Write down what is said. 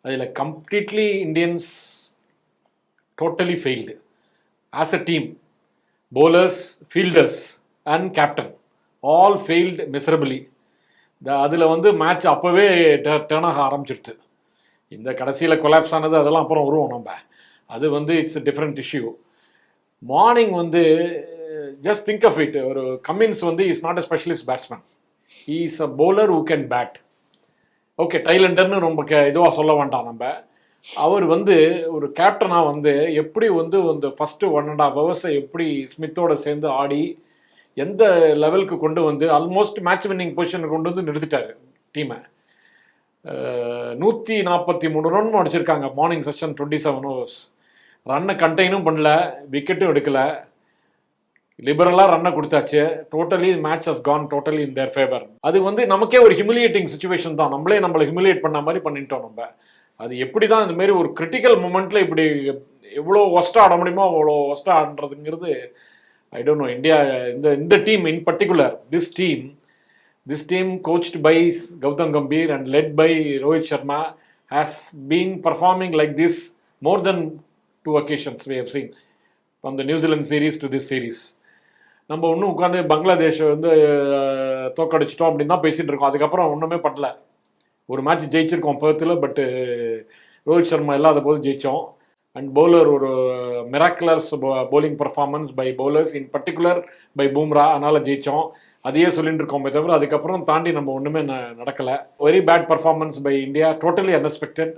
அதில் completely Indians totally failed as a team. bowlers, fielders and captain all failed miserably. அதில் வந்து match அப்போவே turn ஆக ஆரம்பிச்சிடுது. இந்த கடைசியில் கொலாப்ஸ் ஆனது அதெல்லாம் அப்புறம் வருவோம் நம்ம. அது வந்து இட்ஸ் டிஃப்ரெண்ட் இஷ்யூ. மார்னிங் வந்து ஜஸ்ட் திங்க் ஆஃப் இட், ஒரு கமின்ஸ் வந்து is not a specialist batsman, he is a bowler who can bat. Okay, டைலண்டர்னு ரொம்ப இதுவாக சொல்ல வேண்டாம் நம்ம. அவர் வந்து ஒரு கேப்டனாக வந்து எப்படி வந்து இந்த ஃபஸ்ட்டு 1.5 hours எப்படி ஸ்மித்தோட சேர்ந்து ஆடி எந்த லெவலுக்கு கொண்டு வந்து ஆல்மோஸ்ட் மேட்ச் வின்னிங் பொசிஷனுக்கு கொண்டு வந்து நிறுத்திட்டாரு டீமை. 143 ரன் அடிச்சிருக்காங்க மார்னிங் செஷன் 27 overs. ரன்னை கண்டெய்னும் பண்ணல, விக்கெட்டும் எடுக்கலை, லிபரலாக ரன்னை கொடுத்தாச்சு. Totally match has gone totally in their favour. அது வந்து நமக்கே ஒரு ஹியூமிலியேட்டிங் சுச்சுவேஷன் தான். நம்மளை ஹியூமிலியேட் பண்ண மாதிரி பண்ணிட்டோம் நம்ம. அது எப்படி தான் இந்த மாதிரி ஒரு கிரிட்டிக்கல் மூமெண்ட்டில் இப்படி எவ்வளோ ஒஸ்ட்டாக ஆட முடியுமோ அவ்வளோ ஒஸ்ட்டாக ஆடுறதுங்கிறது ஐ டோன்ட் நோ. இந்தியா இந்த team in particular, this team coached by Gautam Gambhir and led by Rohit Sharma has been performing like this more than 2 occasions we have seen from the New Zealand series to this series. நம்ம ஒன்றும் உட்காந்து பங்களாதேஷ் வந்து தோக்கடிச்சிட்டோம் அப்படின்னு தான் பேசிகிட்டு இருக்கோம். அதுக்கப்புறம் ஒன்றுமே பண்ணல. ஒரு மேட்ச் ஜெயிச்சிருக்கோம் பெர்த்தில், பட்டு ரோஹித் சர்மா இல்லாத போது ஜெயித்தோம். அண்ட் பவுலர் ஒரு miraculous bowling performance by bowlers in particular by Bumrah, அதனால் ஜெயித்தோம். அதையே சொல்லிட்டு இருக்கோமே தவிர அதுக்கப்புறம் தாண்டி நம்ம ஒன்றுமே நடக்கலை. Very bad performance by India, totally unexpected.